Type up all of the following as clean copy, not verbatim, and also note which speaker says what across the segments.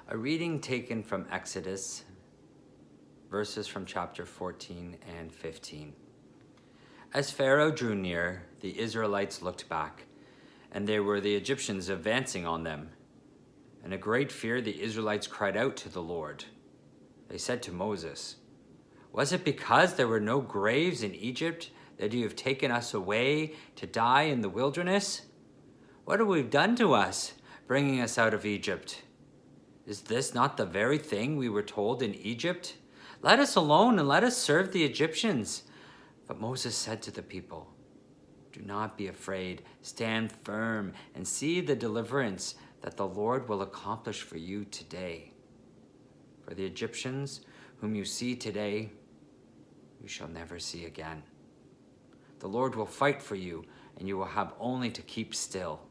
Speaker 1: A reading taken from Exodus, verses from chapter 14 and 15. As Pharaoh drew near, the Israelites looked back, and there were the Egyptians advancing on them. In a great fear, the Israelites cried out to the Lord. They said to Moses, "Was it because there were no graves in Egypt that you have taken us away to die in the wilderness? What have we done to us, bringing us out of Egypt? Is this not the very thing we were told in Egypt? Let us alone and let us serve the Egyptians." But Moses said to the people, "Do not be afraid. Stand firm and see the deliverance that the Lord will accomplish for you today. For the Egyptians whom you see today, you shall never see again. The Lord will fight for you, and you will have only to keep still."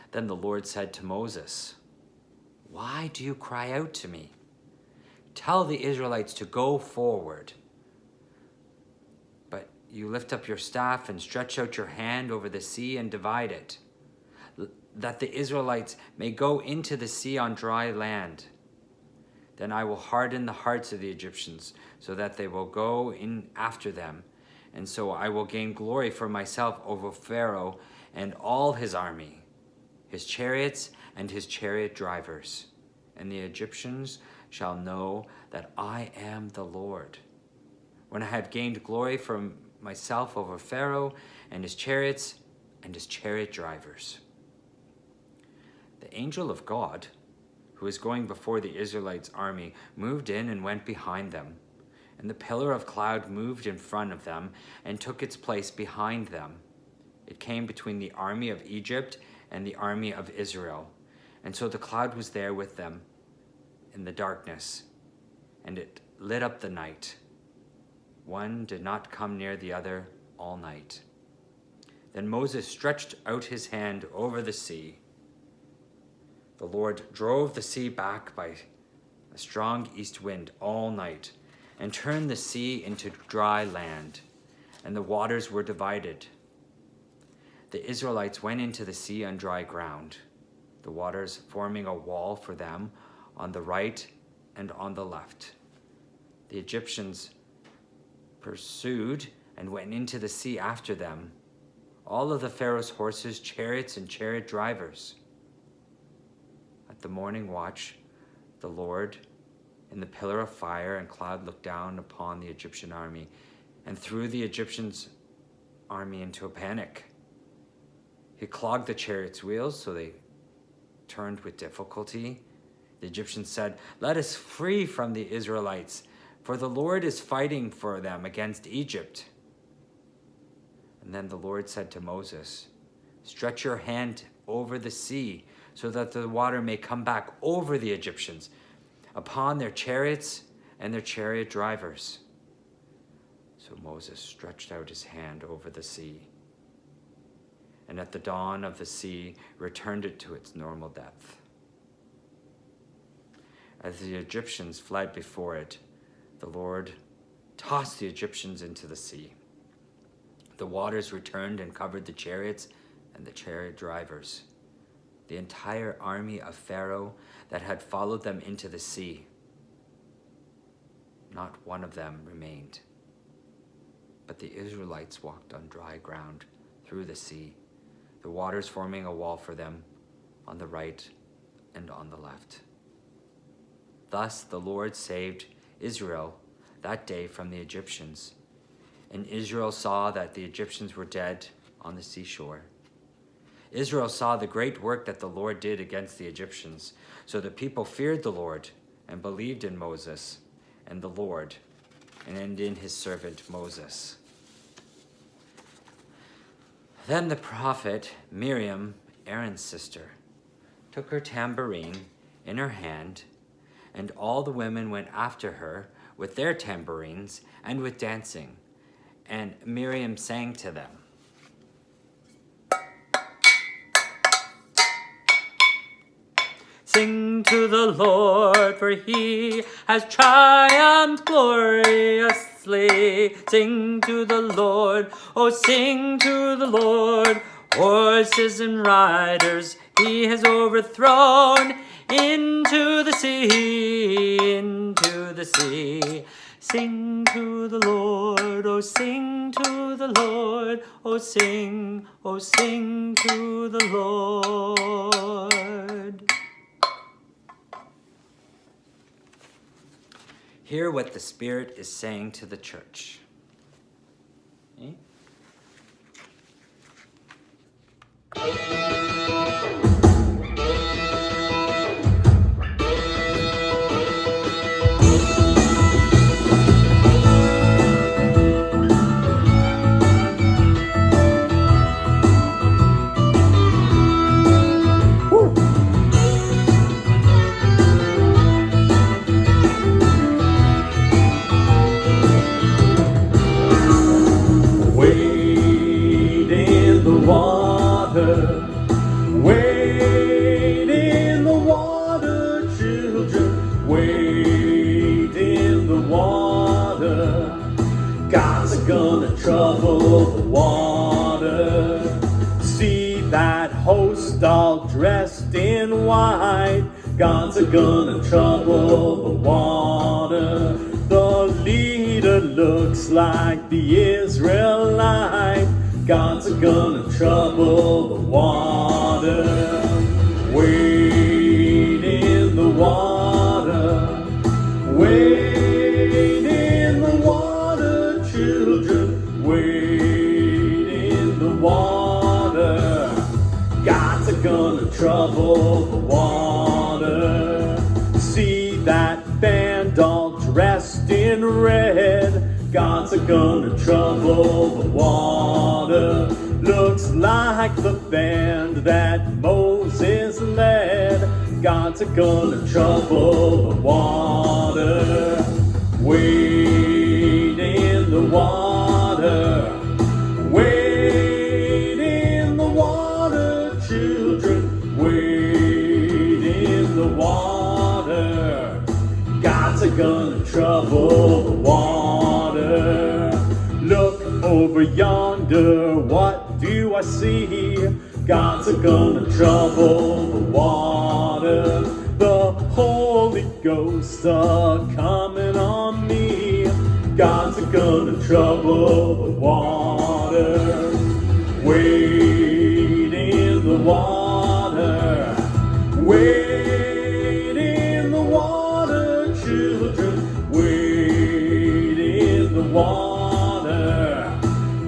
Speaker 1: Then the Lord said to Moses, "Why do you cry out to me? Tell the Israelites to go forward. But you lift up your staff and stretch out your hand over the sea and divide it, that the Israelites may go into the sea on dry land. Then I will harden the hearts of the Egyptians, so that they will go in after them. And so I will gain glory for myself over Pharaoh and all his army, his chariots and his chariot drivers. And the Egyptians shall know that I am the Lord, when I have gained glory for myself over Pharaoh and his chariots and his chariot drivers." The angel of God, who was going before the Israelites' army, moved in and went behind them. And the pillar of cloud moved in front of them and took its place behind them. It came between the army of Egypt and the army of Israel. And so the cloud was there with them in the darkness, and it lit up the night. One did not come near the other all night. Then Moses stretched out his hand over the sea. The Lord drove the sea back by a strong east wind all night, and turned the sea into dry land, and the waters were divided. The Israelites went into the sea on dry ground, the waters forming a wall for them on the right and on the left. The Egyptians pursued and went into the sea after them, all of the Pharaoh's horses, chariots, and chariot drivers. At the morning watch, the Lord, in the pillar of fire and cloud, looked down upon the Egyptian army and threw the Egyptians' army into a panic. He clogged the chariots' wheels so they turned with difficulty. The Egyptians said, "Let us flee from the Israelites, for the Lord is fighting for them against Egypt." And then the Lord said to Moses, "Stretch your hand over the sea so that the water may come back over the Egyptians, upon their chariots and their chariot drivers." So Moses stretched out his hand over the sea, and at the dawn of the sea returned it to its normal depth. As the Egyptians fled before it, the Lord tossed the Egyptians into the sea. The waters returned and covered the chariots and the chariot drivers, the entire army of Pharaoh that had followed them into the sea. Not one of them remained. But the Israelites walked on dry ground through the sea, the waters forming a wall for them on the right and on the left. Thus the Lord saved Israel that day from the Egyptians. And Israel saw that the Egyptians were dead on the seashore. Israel saw the great work that the Lord did against the Egyptians. So the people feared the Lord and believed in Moses and the Lord and in his servant Moses. Then the prophet Miriam, Aaron's sister, took her tambourine in her hand, and all the women went after her with their tambourines and with dancing. And Miriam sang to them. "Sing to the Lord, for he has triumphed gloriously. Sing to the Lord, oh sing to the Lord, horses and riders he has overthrown into the sea, into the sea. Sing to the Lord, oh sing to the Lord, oh sing to the Lord. Hear what the Spirit is saying to the church. Okay?
Speaker 2: All dressed in white, God's gonna trouble the water. The leader looks like the Israelite, God's gonna trouble the water. Wade in the water, wade in the water, children, wade in the water. God's gonna trouble the water. See that band all dressed in red, God's gonna trouble the water. Looks like the band that Moses led, God's gonna trouble the water. Wade in the water, wade in the water, children, wade in the water. God's gonna trouble the water. Look over yonder, what do I see? God's gonna trouble the water. The Holy Ghost coming on me, God's gonna trouble the water. Wade in the water, wade in the water, children, wade in the water.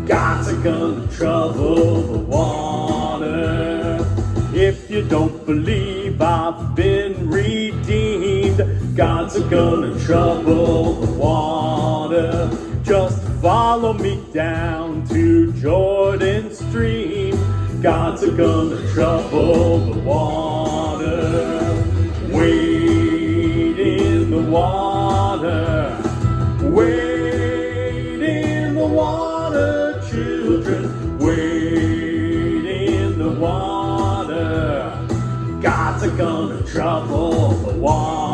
Speaker 2: God's gonna trouble the water. If you don't believe I've been redeemed, God's gonna trouble the water. Just follow me down to Jordan stream, God's gonna trouble the water. Wade in the water, wade in the water, children, wade in the water. God's gonna trouble the water.